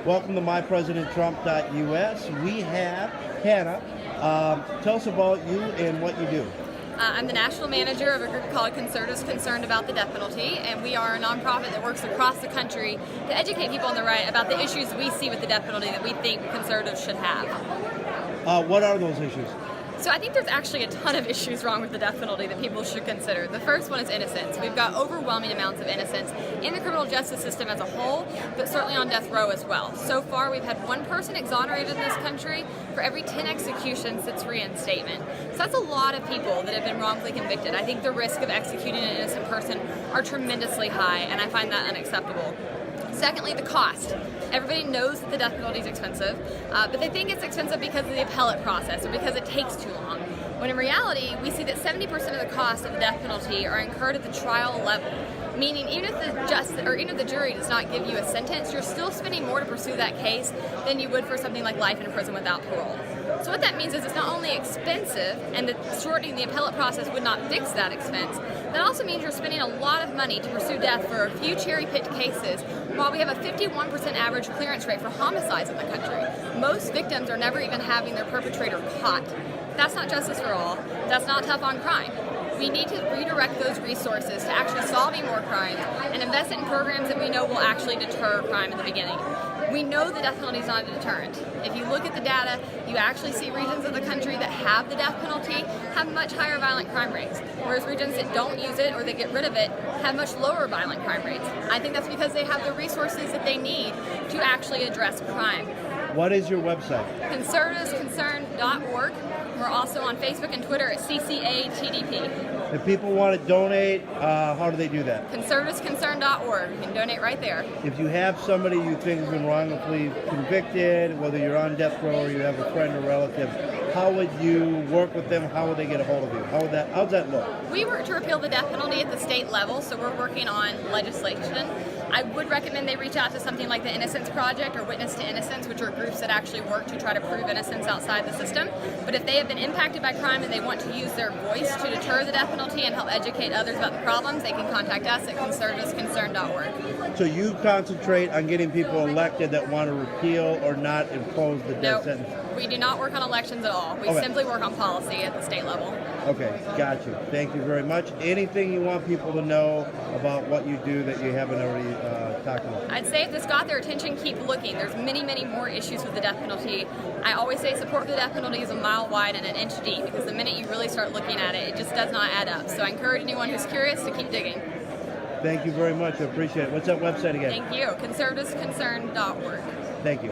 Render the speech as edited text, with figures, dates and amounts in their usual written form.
Welcome to mypresidenttrump.us. We have Hannah. Tell us about you and what you do. I'm the national manager of a group called Conservatives Concerned About the Death Penalty, and we are a nonprofit that works across the country to educate people on the right about the issues we see with the death penalty that we think conservatives should have. What are those issues? So I think there's actually a ton of issues wrong with the death penalty that people should consider. The first one is innocence. We've got overwhelming amounts of innocence in the criminal justice system as a whole, but certainly on death row as well. So far, we've had one person exonerated in this country for every 10 executions since reinstatement. So that's a lot of people that have been wrongfully convicted. I think the risk of executing an innocent person are tremendously high, and I find that unacceptable. Secondly, the cost. Everybody knows that the death penalty is expensive, but they think it's expensive because of the appellate process or because it takes too long. When in reality, we see that 70% of the cost of the death penalty are incurred at the trial level. Meaning, even if the jury does not give you a sentence, you're still spending more to pursue that case than you would for something like life in prison without parole. So what that means is it's not only expensive, and that shortening the appellate process would not fix that expense, that also means you're spending a lot of money to pursue death for a few cherry-picked cases, while we have a 51% average clearance rate for homicides in the country. Most victims are never even having their perpetrator caught. That's not justice for all. That's not tough on crime. We need to redirect those resources to actually solving more crimes and invest in programs that we know will actually deter crime in the beginning. We know the death penalty is not a deterrent. If you look at the data, you actually see regions of the country that have the death penalty have much higher violent crime rates, whereas regions that don't use it or that get rid of it have much lower violent crime rates. I think that's because they have the resources that they need to actually address crime. What is your website? conservativesconcerned.org. We're also on Facebook and Twitter at CCATDP. If people want to donate, how do they do that? conservativesconcerned.org. You can donate right there. If you have somebody you think has been wrongfully convicted, whether you're on death row or you have a friend or relative, how would you work with them? How would they get a hold of you? How's that look? We work to repeal the death penalty at the state level, so we're working on legislation. I would recommend they reach out to something like the Innocence Project or Witness to Innocence, which are groups that actually work to try to prove innocence outside the system. But if they have been impacted by crime and they want to use their voice to deter the death penalty and help educate others about the problems, they can contact us at conservativesconcerned.org. So you concentrate on getting people elected that want to repeal or not impose the death sentence? We do not work on elections at all. We simply work on policy at the state level. Okay, got you. Thank you very much. Anything you want people to know about what you do that you haven't already talked about? I'd say if this got their attention, keep looking. There's many, many more issues with the death penalty. I always say support for the death penalty is a mile wide and an inch deep, because the minute you really start looking at it, it just does not add up. So I encourage anyone who's curious to keep digging. Thank you very much. I appreciate it. What's that website again? Thank you. conservativesconcerned.org. Thank you.